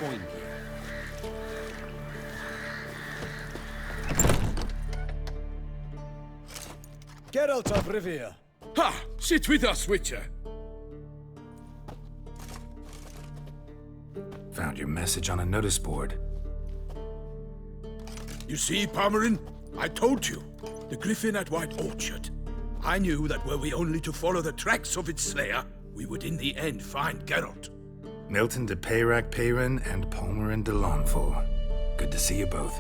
point here. Geralt of Rivia. Ha! Sit with us, Witcher. Found your message on a notice board. You see, Palmerin? I told you. The griffin at White Orchard. I knew that were we only to follow the tracks of its slayer, we would in the end find Geralt. Milton de Peyrac Peyran and Palmerin de Lawnfall. Good to see you both.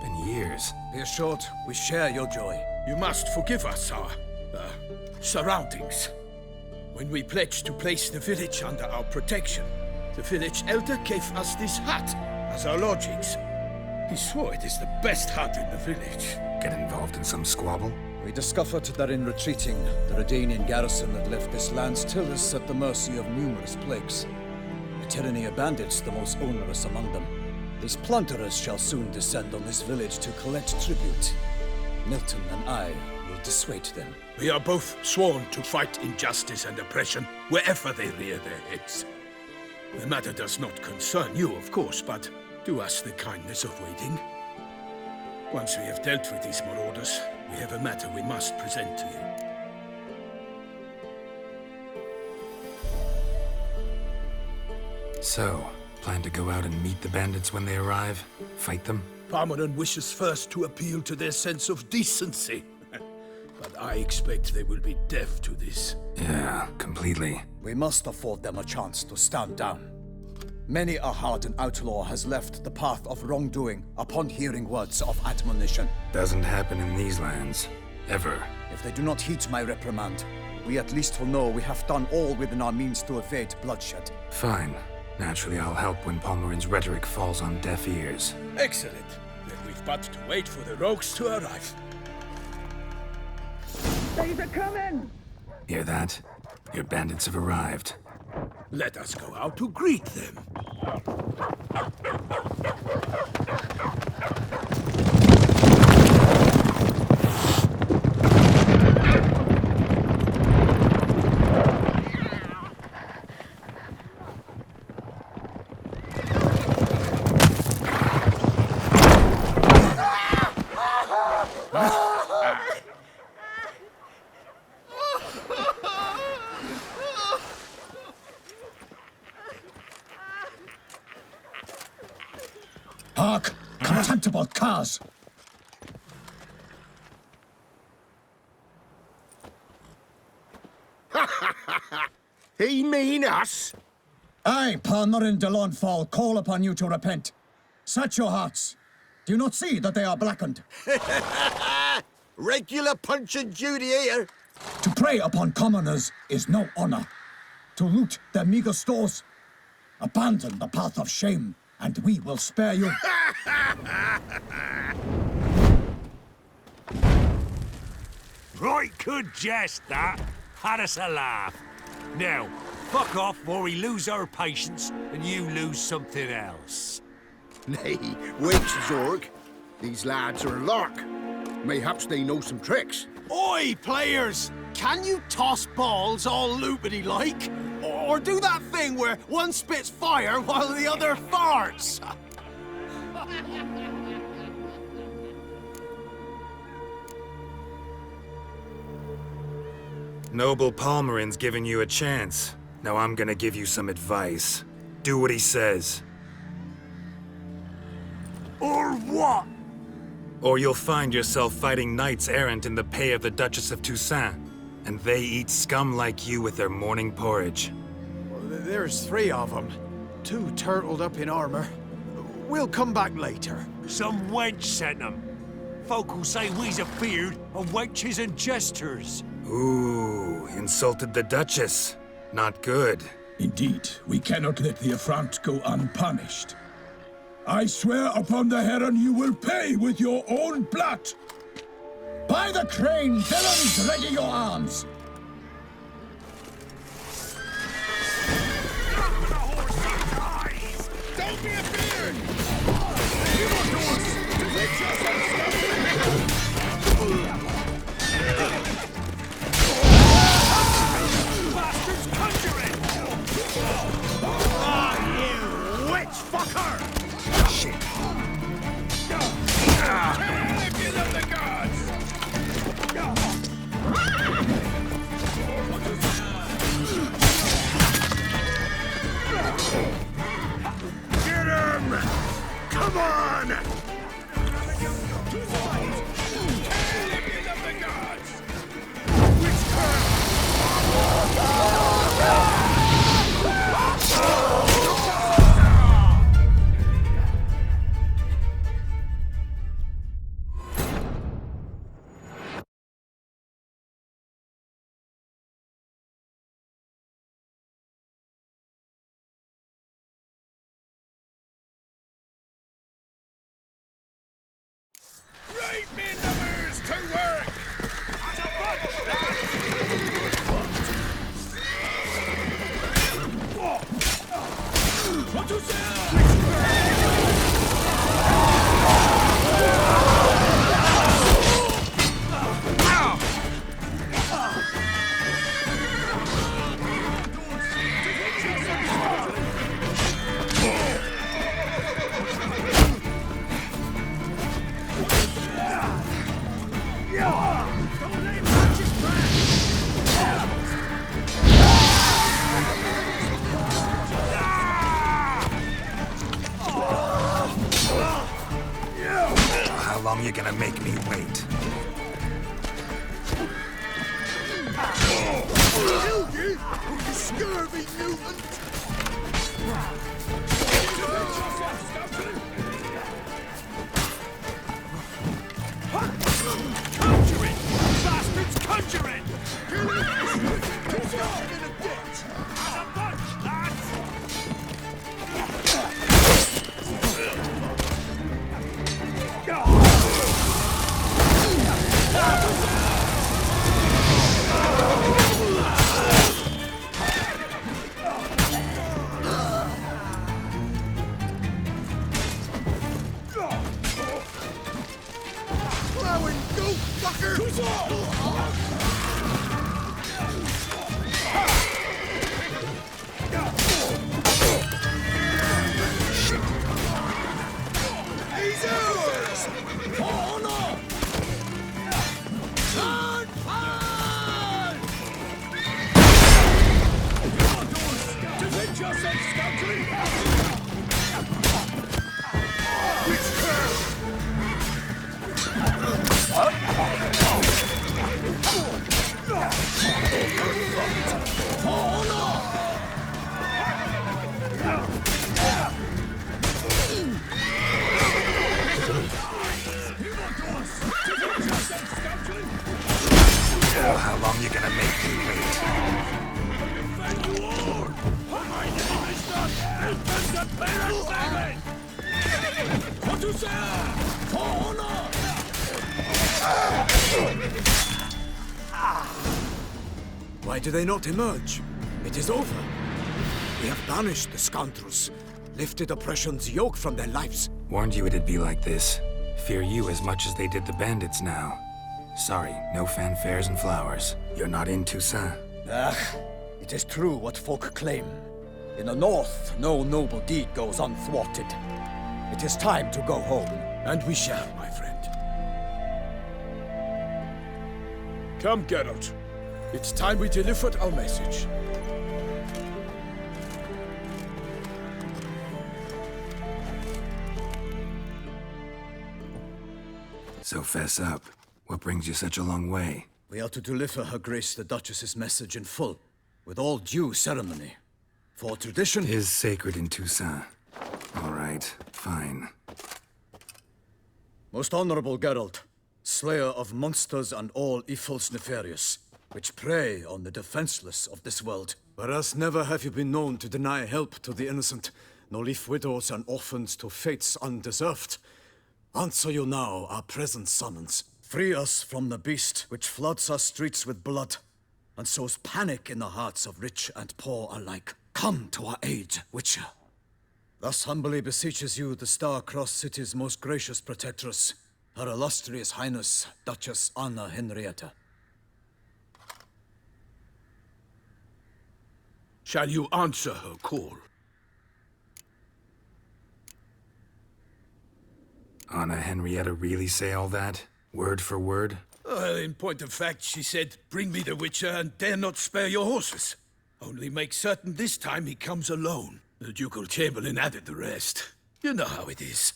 Been years. Be assured, we share your joy. You must forgive us our, surroundings. When we pledged to place the village under our protection, the village elder gave us this hut as our lodgings. He swore it is the best hut in the village. Get involved in some squabble? We discovered that in retreating, the Redanian garrison that left this land still is at the mercy of numerous plagues. The tyranny of bandits the most onerous among them. These plunderers shall soon descend on this village to collect tribute. Milton and I will dissuade them. We are both sworn to fight injustice and oppression wherever they rear their heads. The matter does not concern you, of course, but do us the kindness of waiting. Once we have dealt with these marauders, we have a matter we must present to you. So, plan to go out and meet the bandits when they arrive? Fight them? Palmerin wishes first to appeal to their sense of decency. But I expect they will be deaf to this. Yeah, completely. We must afford them a chance to stand down. Many a hardened outlaw has left the path of wrongdoing upon hearing words of admonition. Doesn't happen in these lands. Ever. If they do not heed my reprimand, we at least will know we have done all within our means to evade bloodshed. Fine. Naturally, I'll help when Palmerin's rhetoric falls on deaf ears. Excellent. Then we've but to wait for the rogues to arrive. They're coming! Hear that? Your bandits have arrived. Let us go out to greet them. Hark! Contemptible curs! He mean us? I, Palmerin de Lawnfall, call upon you to repent. Set your hearts. Do you not see that they are blackened? Regular Punch and Judy here. To prey upon commoners is no honor. To loot their meager stores, abandon the path of shame, and we will spare you. Right good jest, that. Had us a laugh. Now, fuck off before we lose our patience and you lose something else. Nay, wait, Zorg. These lads are a lark. Mayhaps they know some tricks. Oi, players! Can you toss balls all loopity-like? Or do that thing where one spits fire while the other farts? Noble Palmerin's giving you a chance. Now I'm gonna give you some advice. Do what he says. Or what? Or you'll find yourself fighting knights errant in the pay of the Duchess of Toussaint. And they eat scum like you with their morning porridge. There's 3 of them. 2 turtled up in armor. We'll come back later. Some wench sent them. Folk will say we's afeard of wenches and jesters. Ooh, insulted the Duchess. Not good. Indeed, we cannot let the affront go unpunished. I swear upon the Heron you will pay with your own blood! By the crane, villains, ready your arms! Don't be afeard! Bastards conjuring! Ah, you witch fucker! Come on! Right, men numbers, to work! How long you gonna make me wait? You scurvy mutant! Conjuring! Bastards conjuring! Kill him! In a ditch! As a bunch, lads! Plowing goat fucker! He's ours! Oh no! Turn hard! Defend yourself, scoundrel! Witchcraft! Oh, how long you gonna make me wait? Why do they not emerge? It is over. We have banished the scoundrels, lifted oppression's yoke from their lives. Warned you it'd be like this. Fear you as much as they did the bandits now. Sorry, no fanfares and flowers. You're not in Toussaint. It is true what folk claim. In the north, no noble deed goes unthwarted. It is time to go home. And we shall, my friend. Come, Geralt. It's time we delivered our message. So fess up. What brings you such a long way? We are to deliver Her Grace the Duchess's message in full, with all due ceremony. For tradition... Is sacred in Toussaint. All right, fine. Most honorable Geralt, slayer of monsters and all evils nefarious, which prey on the defenseless of this world. Whereas never have you been known to deny help to the innocent, nor leave widows and orphans to fates undeserved. Answer you now our present summons. Free us from the beast which floods our streets with blood, and sows panic in the hearts of rich and poor alike. Come to our aid, Witcher. Thus humbly beseeches you the Star-Crossed City's most gracious protectress, Her Illustrious Highness, Duchess Anna Henrietta. Shall you answer her call? Anna Henrietta really say all that? Word for word? Well, in point of fact, she said, bring me the Witcher and dare not spare your horses. Only make certain this time he comes alone. The Ducal Chamberlain added the rest. You know how it is.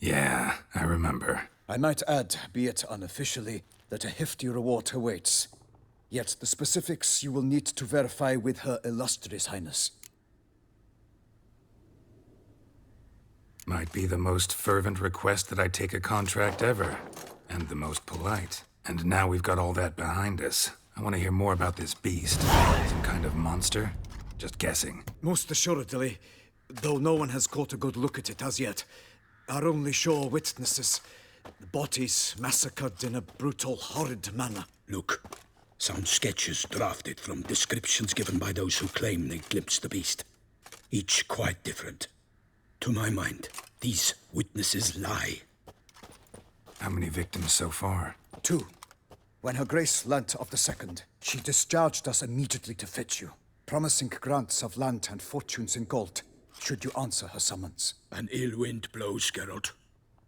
Yeah, I remember. I might add, be it unofficially, that a hefty reward awaits. Yet the specifics you will need to verify with Her Illustrious Highness. Might be the most fervent request that I take a contract ever. And the most polite. And now we've got all that behind us. I want to hear more about this beast. Some kind of monster? Just guessing. Most assuredly, though no one has caught a good look at it as yet. Our only sure witnesses. The bodies massacred in a brutal, horrid manner. Look, some sketches drafted from descriptions given by those who claim they glimpsed the beast. Each quite different. To my mind, these witnesses lie. How many victims so far? 2. When Her Grace learnt of the second, she discharged us immediately to fetch you, promising grants of land and fortunes in gold, should you answer her summons. An ill wind blows, Geralt.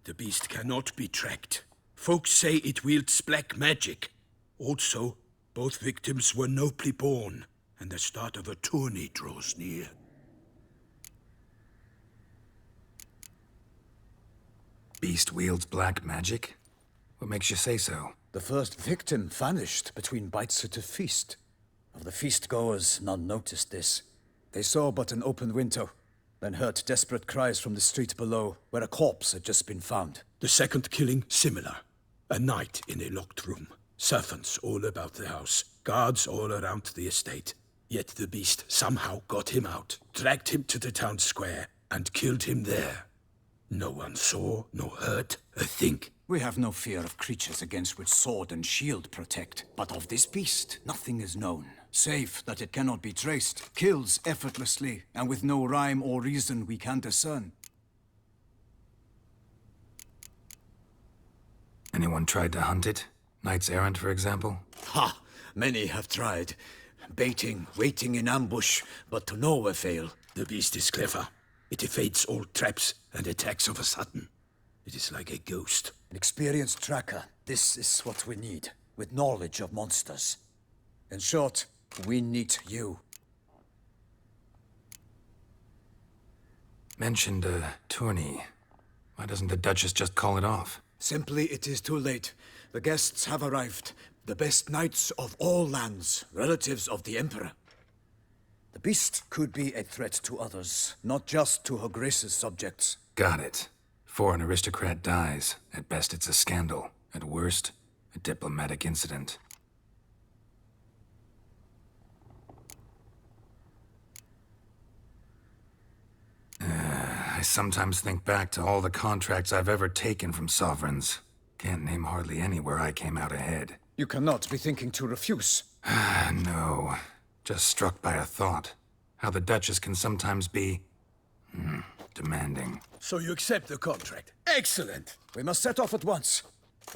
The beast cannot be tracked. Folks say it wields black magic. Also, both victims were nobly born, and the start of a tourney draws near. Beast wields black magic? What makes you say so? The first victim vanished between bites at a feast. Of the feast-goers, none noticed this. They saw but an open window, then heard desperate cries from the street below, where a corpse had just been found. The second killing, similar. A night in a locked room. Servants all about the house. Guards all around the estate. Yet the beast somehow got him out, dragged him to the town square, and killed him there. No one saw, nor heard a thing. We have no fear of creatures against which sword and shield protect. But of this beast, nothing is known. Save that it cannot be traced, kills effortlessly, and with no rhyme or reason we can discern. Anyone tried to hunt it? Knights errant, for example? Ha! Many have tried. Baiting, waiting in ambush, but to no avail. The beast is clever. It evades all traps and attacks of a sudden. It is like a ghost. An experienced tracker. This is what we need, with knowledge of monsters. In short, we need you. Mentioned a tourney. Why doesn't the Duchess just call it off? Simply, it is too late. The guests have arrived. The best knights of all lands, relatives of the Emperor. The beast could be a threat to others, not just to Her Grace's subjects. Got it. Before an aristocrat dies, at best it's a scandal. At worst, a diplomatic incident. I sometimes think back to all the contracts I've ever taken from sovereigns. Can't name hardly any where I came out ahead. You cannot be thinking to refuse. No. Just struck by a thought. How the Duchess can sometimes be... demanding. So you accept the contract. Excellent! We must set off at once.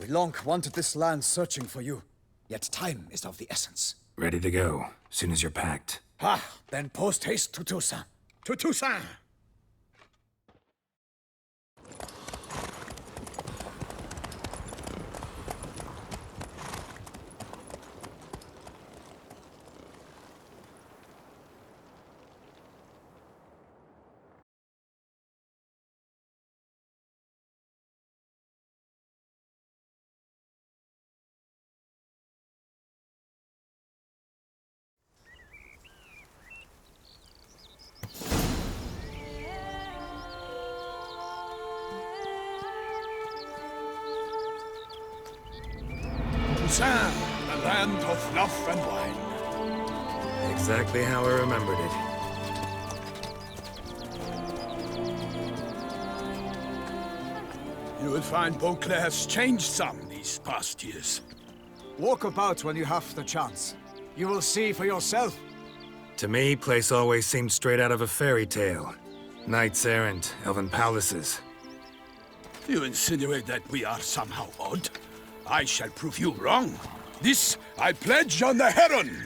We long wanted this land searching for you. Yet time is of the essence. Ready to go, soon as you're packed. Ha! Then post-haste to Toussaint. To Toussaint! Toussaint, the land of love and wine. Exactly how I remembered it. You will find Beauclair's changed some these past years. Walk about when you have the chance. You will see for yourself. To me, place always seemed straight out of a fairy tale. Knights errant, elven palaces. You insinuate that we are somehow odd? I shall prove you wrong. This I pledge on the Heron!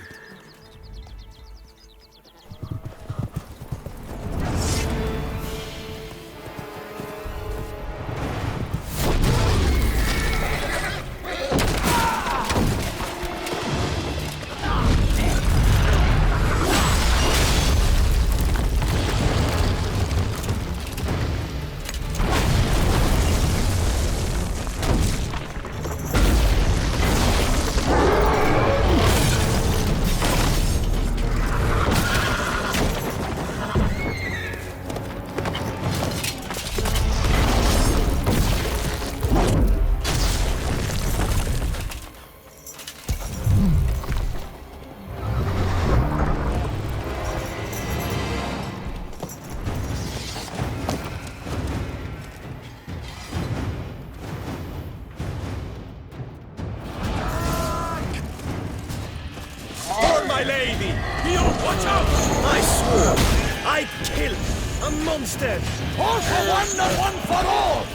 I swore I'd kill a monster! All for one and one for all!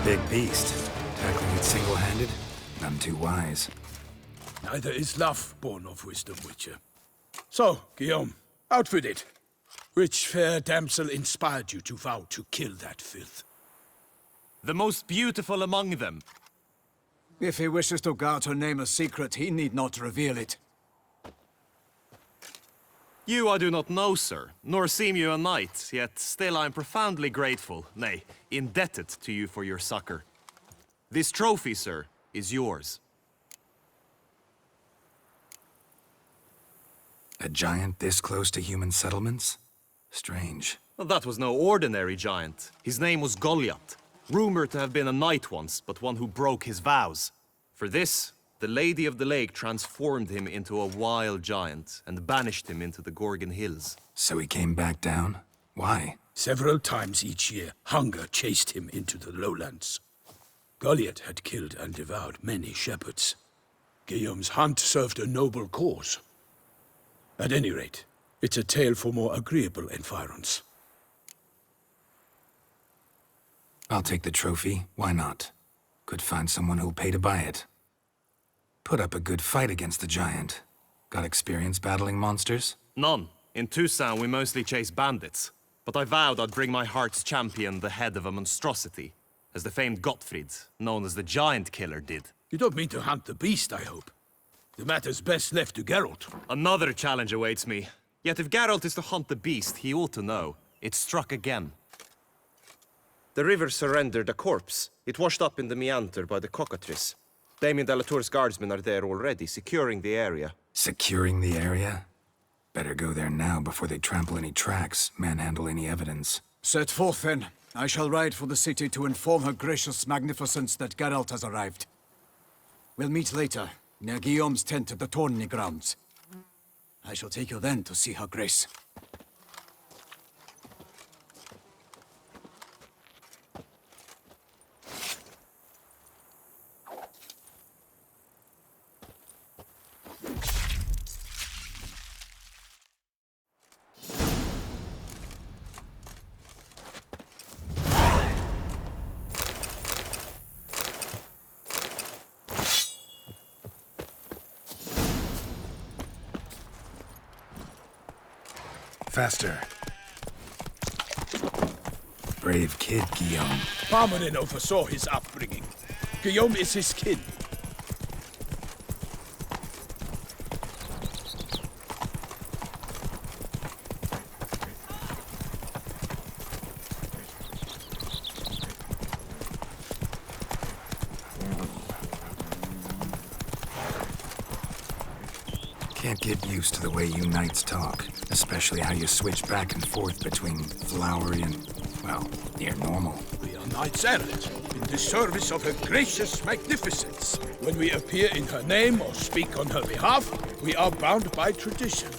Big beast. Tackling it single-handed? None too wise. Neither is love born of wisdom, Witcher. So, Guillaume, out with it. Which fair damsel inspired you to vow to kill that filth? The most beautiful among them. If he wishes to guard her name a secret, he need not reveal it. You I do not know, sir, nor seem you a knight, yet still I am profoundly grateful, nay, indebted to you for your succor. This trophy, sir, is yours. A giant this close to human settlements? Strange. Well, that was no ordinary giant. His name was Goliath, rumored to have been a knight once, but one who broke his vows. For this, the Lady of the Lake transformed him into a wild giant and banished him into the Gorgon Hills. So he came back down? Why? Several times each year, hunger chased him into the lowlands. Goliath had killed and devoured many shepherds. Guillaume's hunt served a noble cause. At any rate, it's a tale for more agreeable environs. I'll take the trophy. Why not? Could find someone who'll pay to buy it. Put up a good fight against the giant. Got experience battling monsters? None. In Toussaint we mostly chase bandits. But I vowed I'd bring my heart's champion the head of a monstrosity, as the famed Gottfried, known as the Giant Killer, did. You don't mean to hunt the beast, I hope. The matter's best left to Geralt. Another challenge awaits me. Yet if Geralt is to hunt the beast, he ought to know. It struck again. The river surrendered a corpse. It washed up in the meander by the cockatrice. Damien de la Tour's guardsmen are there already, securing the area. Securing the area? Better go there now before they trample any tracks, manhandle any evidence. Set forth, then. I shall ride for the city to inform her gracious magnificence that Geralt has arrived. We'll meet later, near Guillaume's tent at the Tourney grounds. I shall take you then to see her grace. Faster. Brave kid, Guillaume. Parmanin oversaw his upbringing. Guillaume is his kin. Can't get used to the way you knights talk, especially how you switch back and forth between flowery and, well, near normal. We are knights errant, in the service of her gracious magnificence. When we appear in her name or speak on her behalf, we are bound by tradition.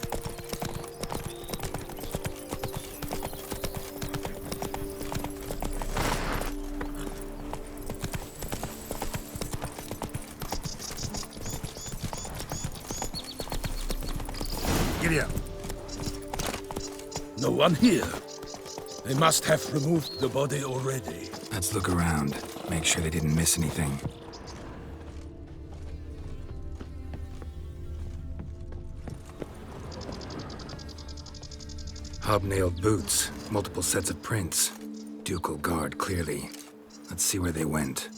Giddy up. No one here. They must have removed the body already. Let's look around. Make sure they didn't miss anything. Hobnailed boots, multiple sets of prints. Ducal guard, clearly. Let's see where they went.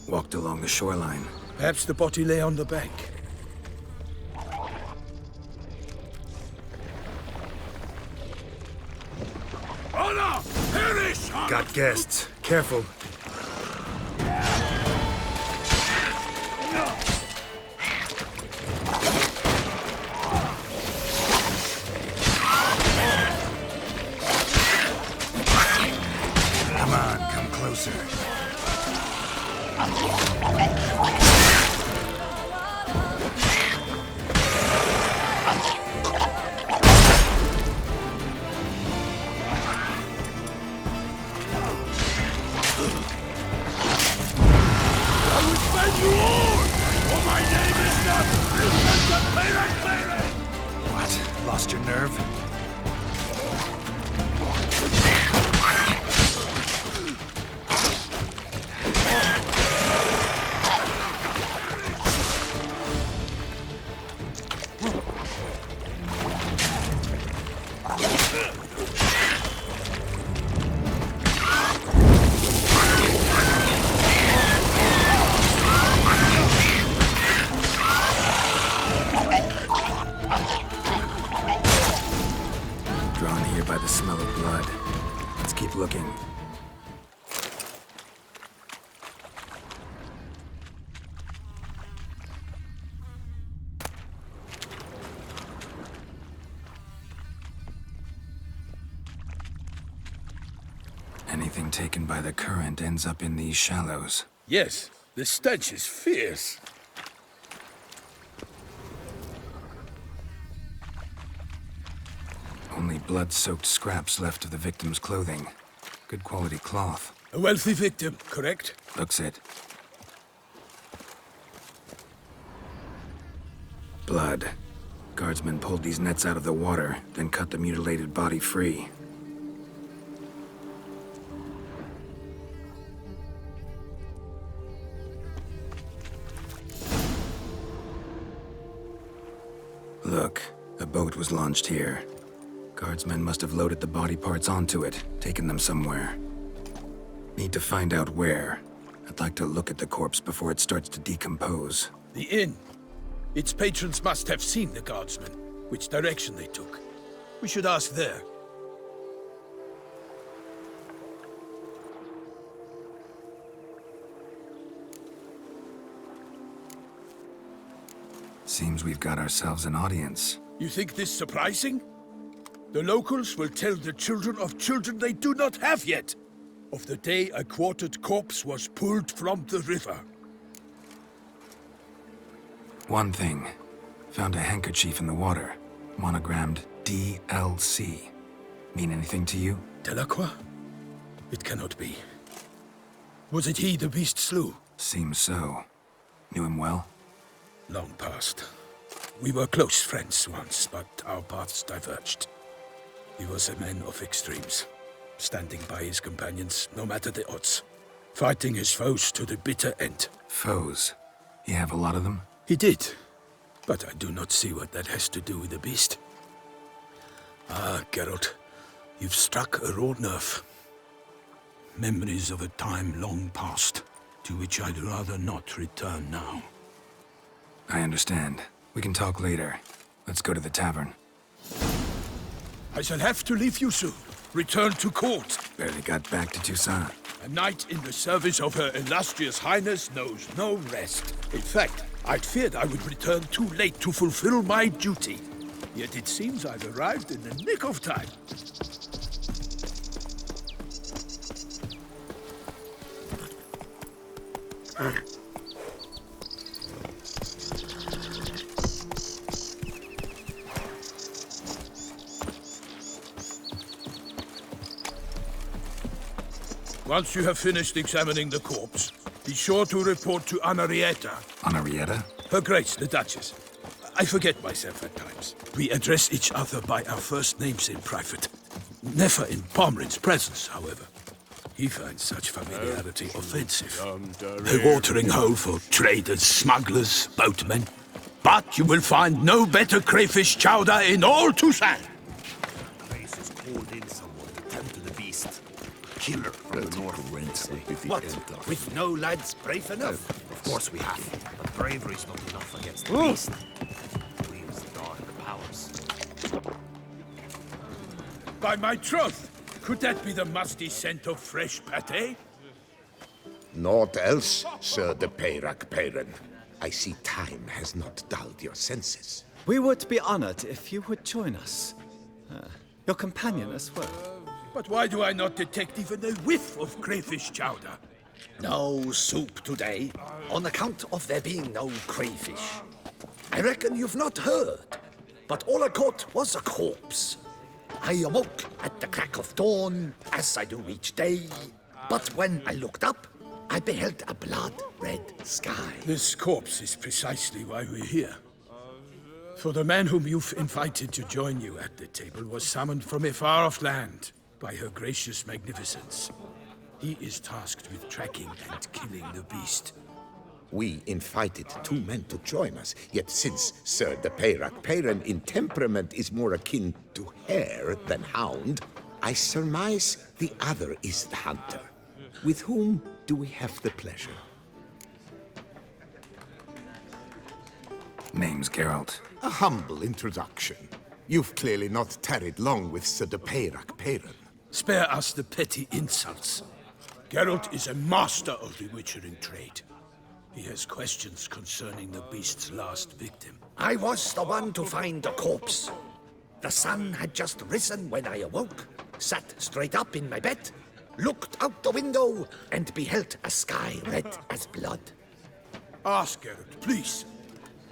Walked along the shoreline. Perhaps the body lay on the bank. Honor! Perish! Got guests. Careful. Come on, come closer. What? Lost your nerve? Drawn here by the smell of blood. Let's keep looking. Anything taken by the current ends up in these shallows. Yes, the stench is fierce. Only blood-soaked scraps left of the victim's clothing. Good quality cloth. A wealthy victim, correct? Looks it. Blood. Guardsmen pulled these nets out of the water, then cut the mutilated body free. Look, a boat was launched here. Guardsmen must have loaded the body parts onto it, taken them somewhere. Need to find out where. I'd like to look at the corpse before it starts to decompose. The inn. Its patrons must have seen the guardsmen, which direction they took. We should ask there. Seems we've got ourselves an audience. You think this surprising? The locals will tell the children of children they do not have yet, of the day a quartered corpse was pulled from the river. One thing. Found a handkerchief in the water. Monogrammed DLC. Mean anything to you? Delacroix? It cannot be. Was it he the beast slew? Seems so. Knew him well? Long past. We were close friends once, but our paths diverged. He was a man of extremes, standing by his companions no matter the odds, fighting his foes to the bitter end. Foes? You have a lot of them? He did, but I do not see what that has to do with the beast. Ah, Geralt, you've struck a raw nerve. Memories of a time long past, to which I'd rather not return now. I understand. We can talk later. Let's go to the tavern. I shall have to leave you soon. Return to court. Barely got back to Toussaint. A knight in the service of Her Illustrious Highness knows no rest. In fact, I'd feared I would return too late to fulfill my duty. Yet it seems I've arrived in the nick of time. Once you have finished examining the corpse, be sure to report to Anarietta. Anarietta? Her Grace, the Duchess. I forget myself at times. We address each other by our first names in private. Never in Pomrin's presence, however. He finds such familiarity offensive. A watering hole for traders, smugglers, boatmen. But you will find no better crayfish chowder in all Toussaint. Place has called in someone to tell killer from the north. What? With no lads brave enough? Of course we have. But bravery's not enough against the beast. We use the dark powers. By my troth, could that be the musty scent of fresh pate? Naught else, Sir de Peyrac Peyran. I see time has not dulled your senses. We would be honored if you would join us. Your companion as well. But why do I not detect even a whiff of crayfish chowder? No soup today, on account of there being no crayfish. I reckon you've not heard, but all I caught was a corpse. I awoke at the crack of dawn, as I do each day, but when I looked up, I beheld a blood-red sky. This corpse is precisely why we're here. For the man whom you've invited to join you at the table was summoned from a far-off land by her gracious magnificence. He is tasked with tracking and killing the beast. We invited 2 men to join us, yet since Sir de Peyrac Peyran in temperament is more akin to hare than hound, I surmise the other is the hunter. With whom do we have the pleasure? Name's Geralt. A humble introduction. You've clearly not tarried long with Sir de Peyrac Peyran. Spare us the petty insults. Geralt is a master of the witchering trade. He has questions concerning the beast's last victim. I was the one to find the corpse. The sun had just risen when I awoke, sat straight up in my bed, looked out the window, and beheld a sky red as blood. Ask Geralt, please,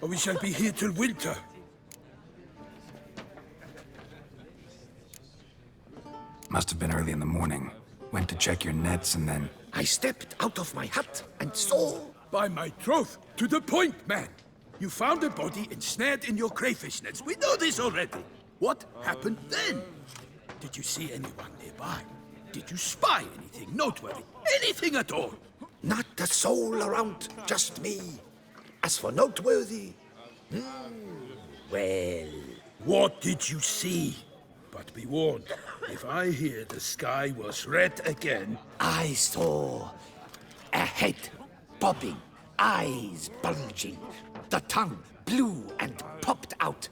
or we shall be here till winter. Must have been early in the morning. Went to check your nets and then... I stepped out of my hut and saw... By my troth, to the point, man. You found a body ensnared in your crayfish nets. We know this already. What happened then? Did you see anyone nearby? Did you spy anything noteworthy? Anything at all? Not a soul around, just me. As for noteworthy... well... What did you see? But be warned, if I hear the sky was red again... I saw a head bobbing, eyes bulging, the tongue blue and popped out.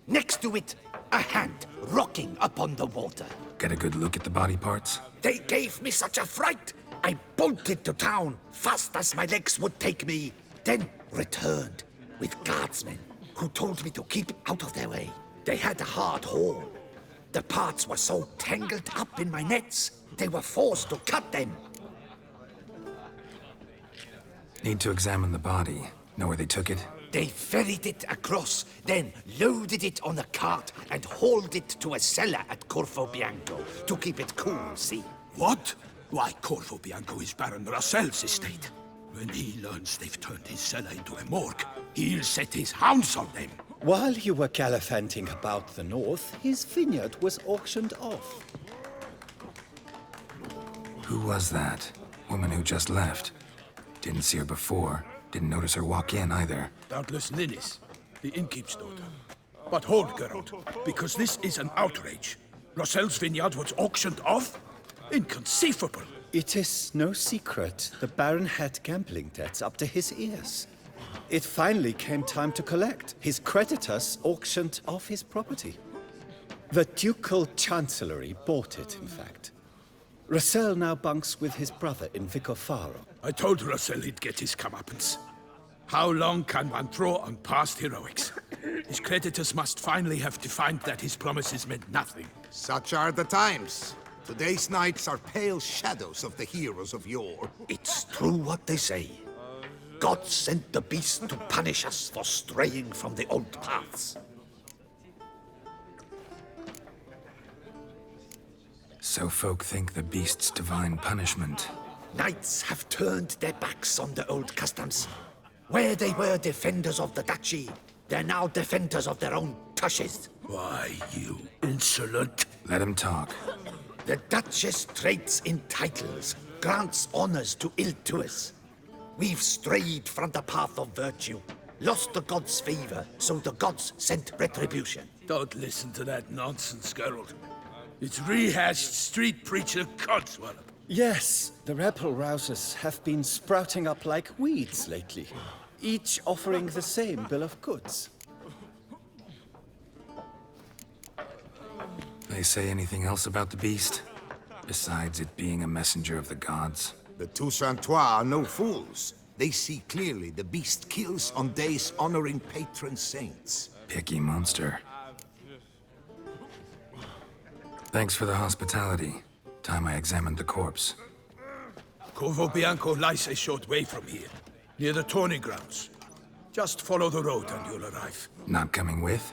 Next to it, a hand rocking upon the water. Get a good look at the body parts? They gave me such a fright, I bolted to town fast as my legs would take me, then returned with guardsmen who told me to keep out of their way. They had a hard haul. The parts were so tangled up in my nets, they were forced to cut them. Need to examine the body. Know where they took it? They ferried it across, then loaded it on a cart and hauled it to a cellar at Corvo Bianco to keep it cool, see? What? Why, Corvo Bianco is Baron Russell's estate. When he learns they've turned his cellar into a morgue, he'll set his hounds on them. While you were gallivanting about the north, his vineyard was auctioned off. Who was that? Woman who just left. Didn't see her before. Didn't notice her walk in either. Doubtless Linnis, the innkeep's daughter. But hold, Geralt, because this is an outrage. Russell's vineyard was auctioned off? Inconceivable. It is no secret the Baron had gambling debts up to his ears. It finally came time to collect. His creditors auctioned off his property. The Ducal Chancellery bought it, in fact. Russell now bunks with his brother in Vicofaro. I told Russell he'd get his comeuppance. How long can one throw on past heroics? His creditors must finally have defined that his promises meant nothing. Such are the times. Today's knights are pale shadows of the heroes of yore. It's true what they say. God sent the beast to punish us for straying from the old paths. So folk think the beast's divine punishment. Knights have turned their backs on the old customs. Where they were defenders of the duchy, they're now defenders of their own tushes. Why, you insolent... Let him talk. The Duchess trades in titles, grants honors to ill-doers. We've strayed from the path of virtue, lost the gods' favor, so the gods sent retribution. Don't listen to that nonsense, Geralt. It's rehashed street preacher codswallop. Yes, the rebel rousers have been sprouting up like weeds lately, each offering the same bill of goods. They say anything else about the beast? Besides it being a messenger of the gods? The Toussaintois are no fools. They see clearly the beast kills on days honoring patron saints. Picky monster. Thanks for the hospitality. Time I examined the corpse. Corvo Bianco lies a short way from here, near the tourney grounds. Just follow the road and you'll arrive. Not coming with?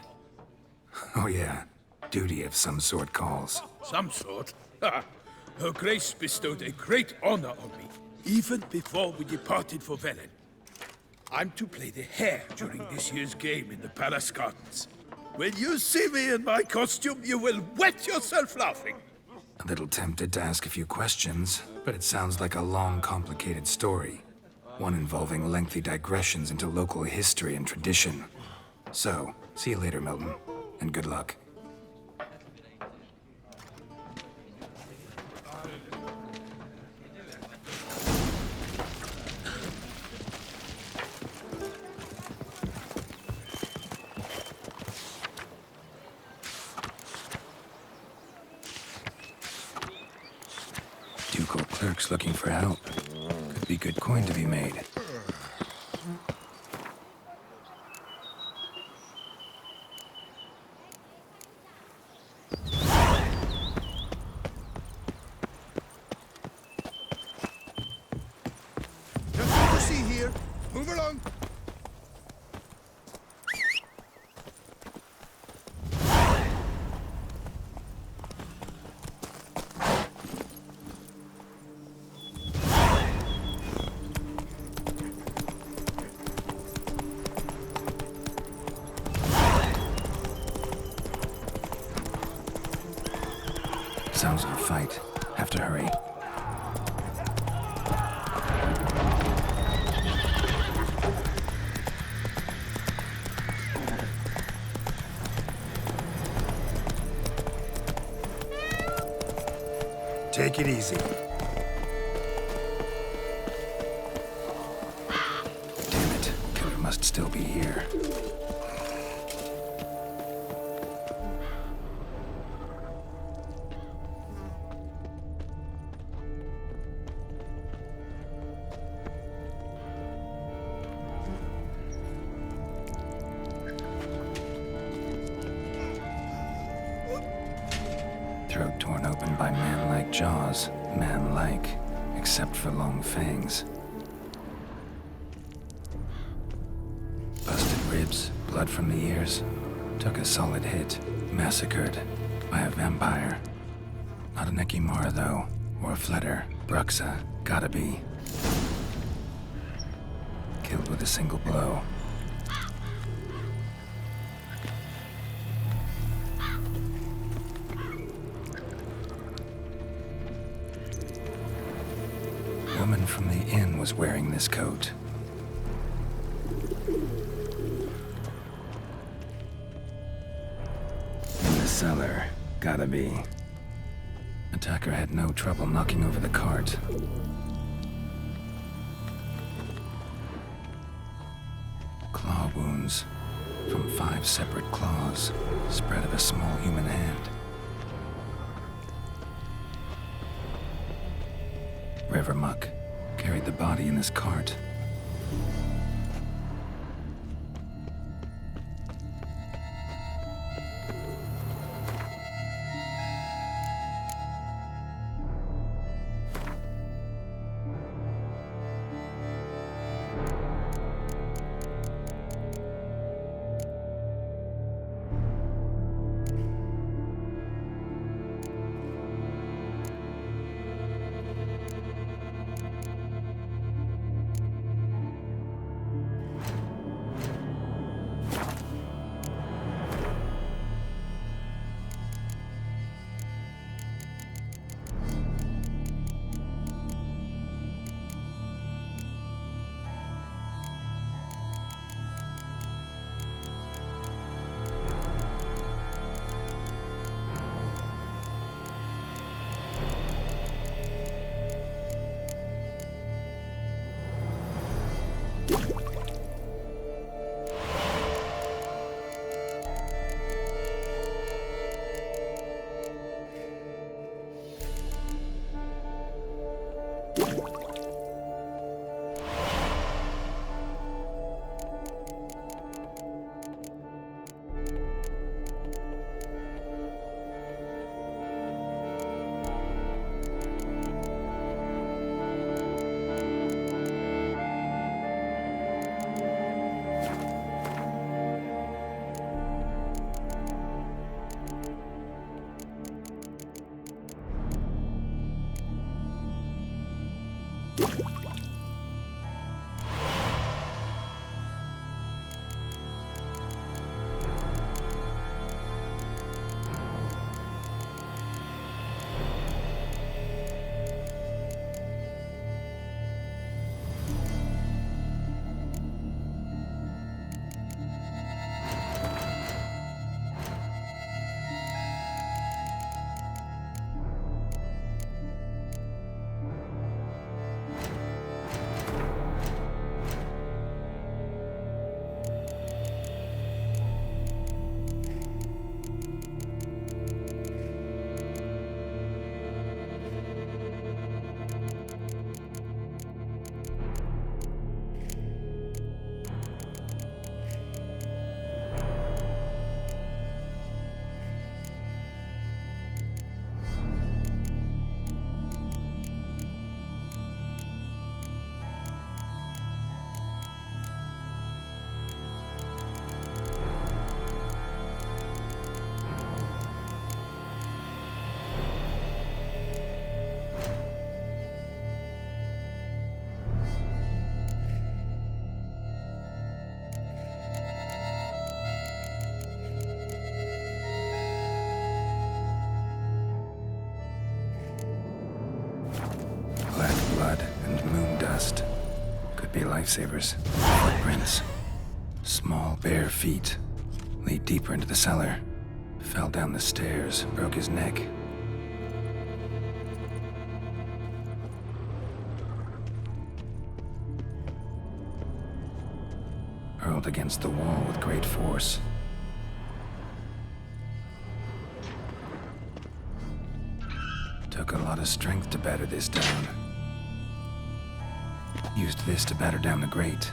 Oh yeah, duty of some sort calls. Some sort? Ha! Her Grace bestowed a great honor on me, even before we departed for Velen. I'm to play the hare during this year's game in the palace gardens. When you see me in my costume, you will wet yourself laughing. A little tempted to ask a few questions, but it sounds like a long, complicated story. One involving lengthy digressions into local history and tradition. So, see you later, Milton, and good luck. Ducal clerks looking for help. Could be good coin to be made. Nothing to see here. Move along. Sounds like a fight. Have to hurry. Take it easy. Damn it. Killer must still be here. Throat torn open by man-like jaws. Man-like, except for long fangs. Busted ribs, blood from the ears. Took a solid hit. Massacred by a vampire. Not an Ekimara, though. Or a Fletter. Bruxa. Gotta be. Killed with a single blow. Woman from the inn was wearing this coat. In the cellar. Gotta be. Attacker had no trouble knocking over the cart. Claw wounds. From 5 separate claws. Spread of a small human hand. River muck. Carried the body in his cart. Black blood and moon dust. Could be lifesavers. Footprints. Small, bare feet. Lead deeper into the cellar. Fell down the stairs, broke his neck. Hurled against the wall with great force. Took a lot of strength to batter this down. Used this to batter down the grate.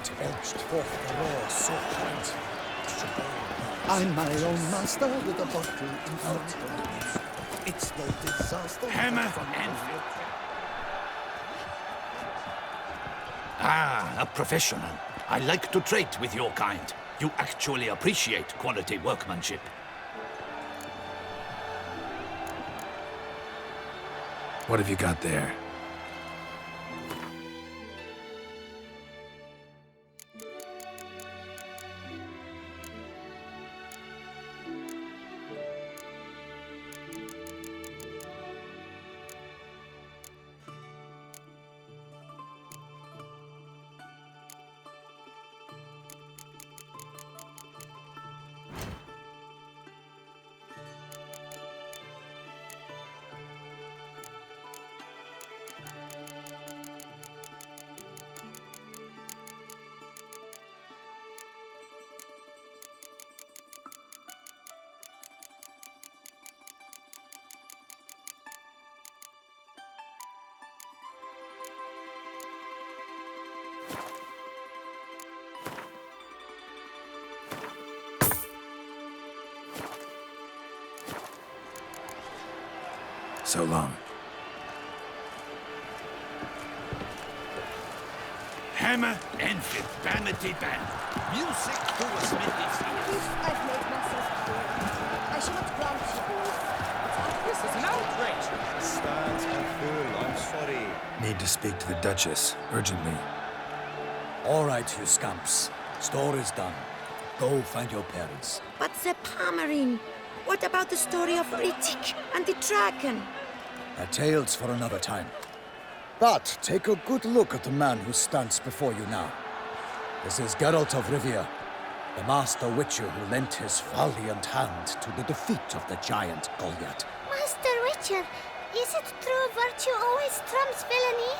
Scent belched forth the roar so hot. I'm my own master with a bottle in front of me. It's no disaster. Hammer and... Ah, a professional. I like to trade with your kind. You actually appreciate quality workmanship. What have you got there? So long. Hammer and fifth, vanity band. Music to a smithy's ears. If I've made myself clear, I shall not grant you both. This is an outrage! Stands and fool, I'm sorry. Need to speak to the Duchess, urgently. All right, you scamps. Store is done. Go find your parents. But the Palmerine, what about the story of Rittik and the dragon? A tale's for another time. But take a good look at the man who stands before you now. This is Geralt of Rivia, the master witcher who lent his valiant hand to the defeat of the giant Goliath. Master Witcher, is it true virtue always trumps villainy?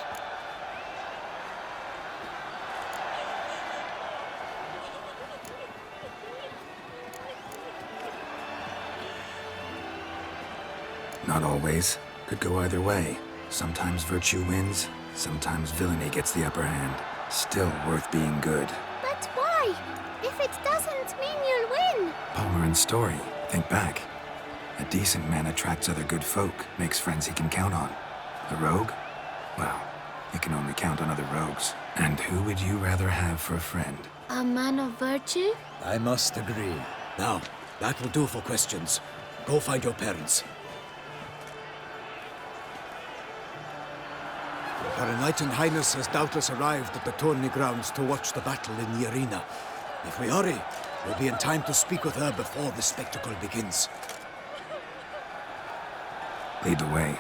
Not always. Could go either way. Sometimes virtue wins, sometimes villainy gets the upper hand. Still worth being good. But why? If it doesn't mean you'll win. Palmer story. Think back. A decent man attracts other good folk, makes friends he can count on. A rogue? Well, you can only count on other rogues. And who would you rather have for a friend? A man of virtue? I must agree. Now, that will do for questions. Go find your parents. Her Enlightened Highness has doubtless arrived at the tourney grounds to watch the battle in the arena. If we hurry, we'll be in time to speak with her before the spectacle begins. Lead the way.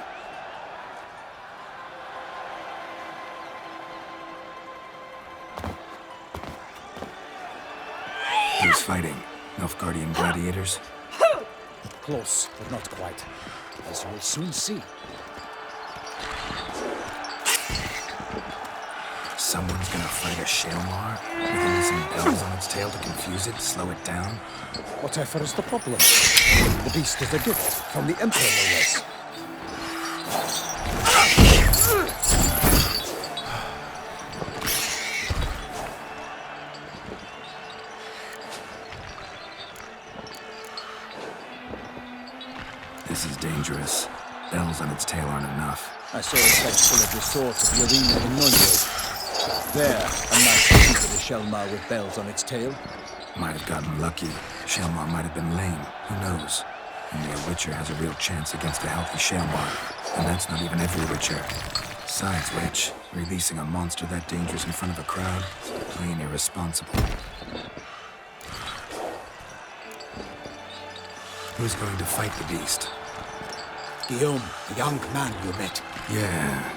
Who's fighting? Nilfgaardian gladiators? Close, but not quite. As you will soon see. Someone's gonna fight a Shalmar? With innocent bells on its tail to confuse it, slow it down? Whatever is the problem? The beast is a gift from the Emperor, no less. This is dangerous. Bells on its tail aren't enough. I saw a sight full of the swords at the arena in Nunez. There, a knight defeated a Shalmar with bells on its tail. Might have gotten lucky. Shalmar might have been lame. Who knows? Only a Witcher has a real chance against a healthy Shalmar. And that's not even every Witcher. Besides which, releasing a monster that dangerous in front of a crowd, plain irresponsible. Who's going to fight the beast? Guillaume, the young man you met. Yeah.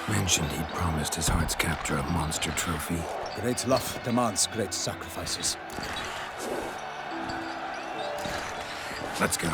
Mentioned he'd promised his heart's captor a monster trophy. Great love demands great sacrifices. Let's go.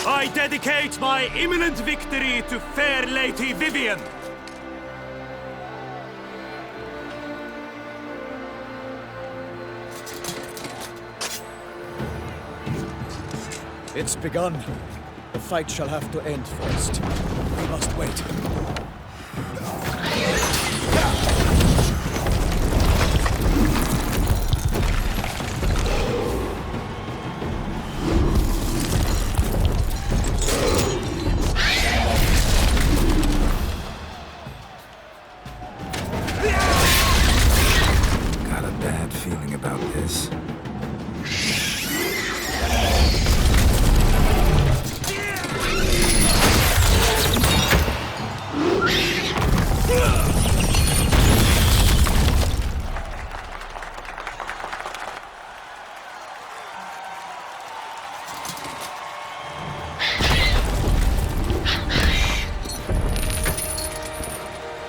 I dedicate my imminent victory to fair Lady Vivian. It's begun. The fight shall have to end first. We must wait. Got a bad feeling about this.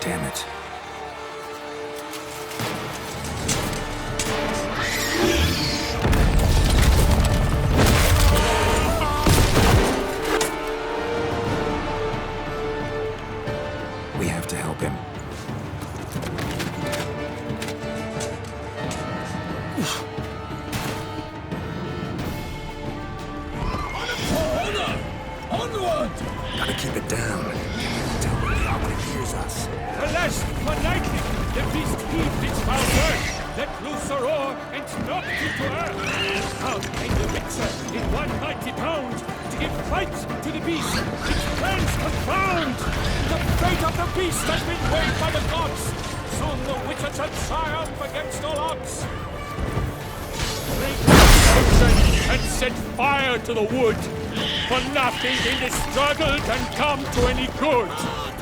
Damn it. We have to help him. Onward! Gotta keep it down. Tell me the when it hears us. Alas, for lightning, the beast heaved its foul word, let loose a roar, and knocked it to earth. Out came the Witcher in one mighty bound, to give fight to the beast, its plans confound. The fate of the beast has been weighed by the gods. Soon the Witcher shall triumph against all odds. Break the ocean and set fire to the wood, for nothing in this struggle can come to any good.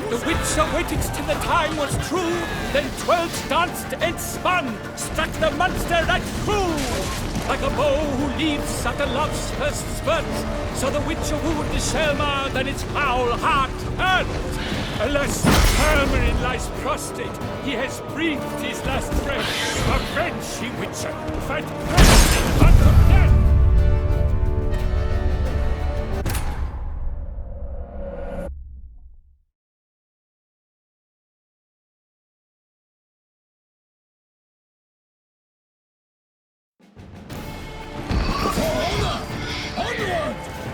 The Witcher waited till the time was true, then 12 danced and spun, struck the monster right through. Like a bow who leaves at the love's first spurt, so the Witcher wooed the Selma, then its foul heart hurt. Alas, Hermelin lies prostrate, he has breathed his last breath. Avenge, ye Witcher, fight breath unto death!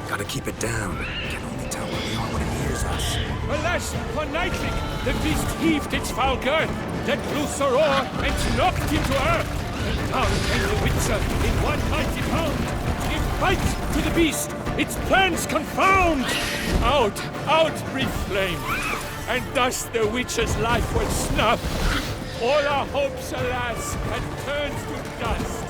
Gotta keep it down. Can only tell where we are when it hears us. Alas, for Nightling, the beast heaved its foul girth, let loose a roar, and knocked him to earth. And down came the Witcher in one mighty bound, to give fight to the beast, its plans confound. Out, out, brief flame, and thus the Witcher's life was snuffed. All our hopes, alas, had turned to dust.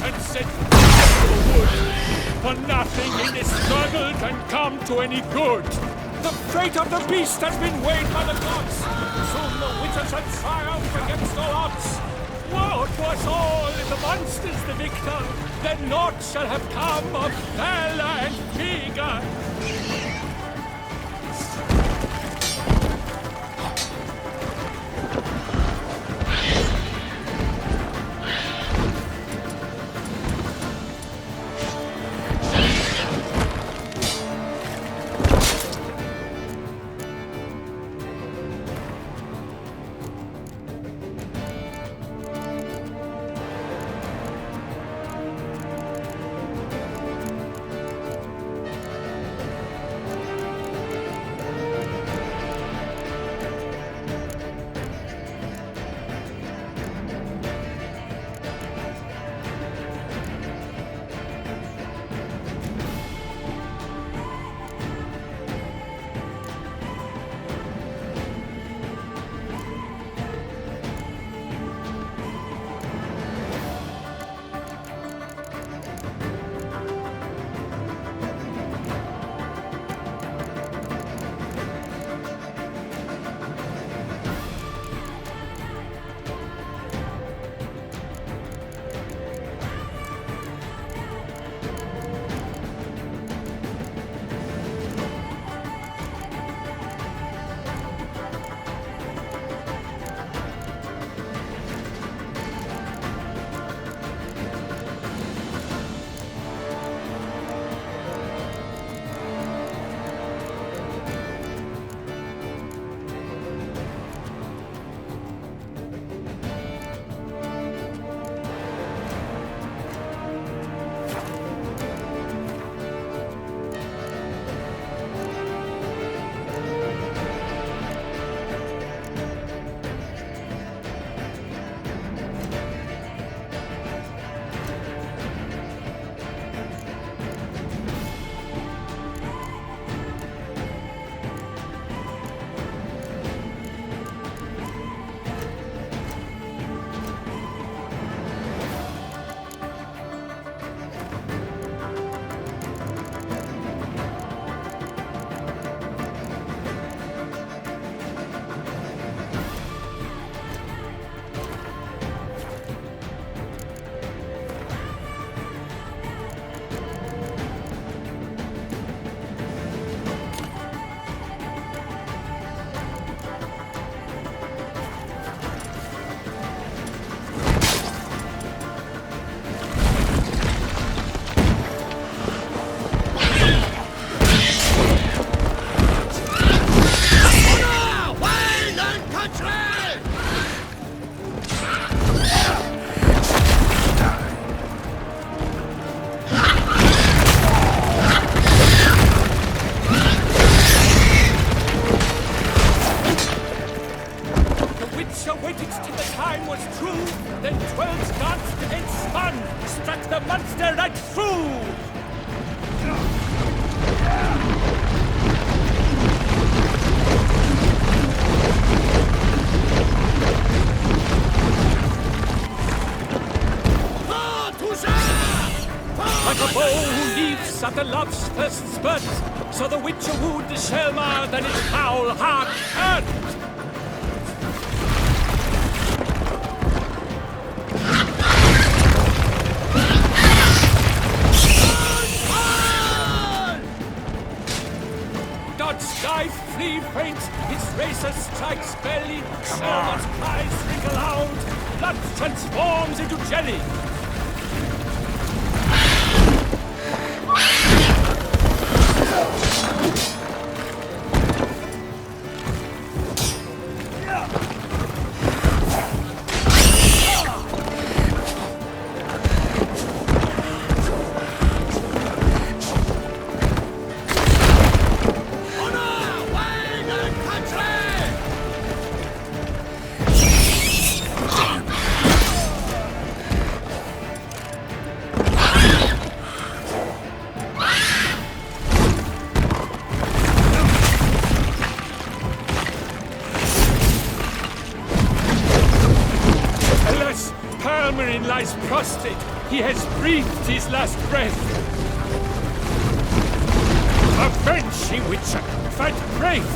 And set fire to the wood, for nothing in this struggle can come to any good. The fate of the beast has been weighed by the gods. Soon the Witcher shall triumph against all odds. Woe to us all if the monster's the victor, then naught shall have come of valor and vigor. struck the monster right through! Like a bow who leaps at the love's first spurt, so the Witcher wooed the Shelmar, then its foul heart hurt. Dodge, dive, flee, faint, its racer strikes belly, Shelmar's cries wrinkle out, blood transforms into jelly. Palmerin lies prostrate. He has breathed his last breath. Avenge, ye Witcher! Fight bravely!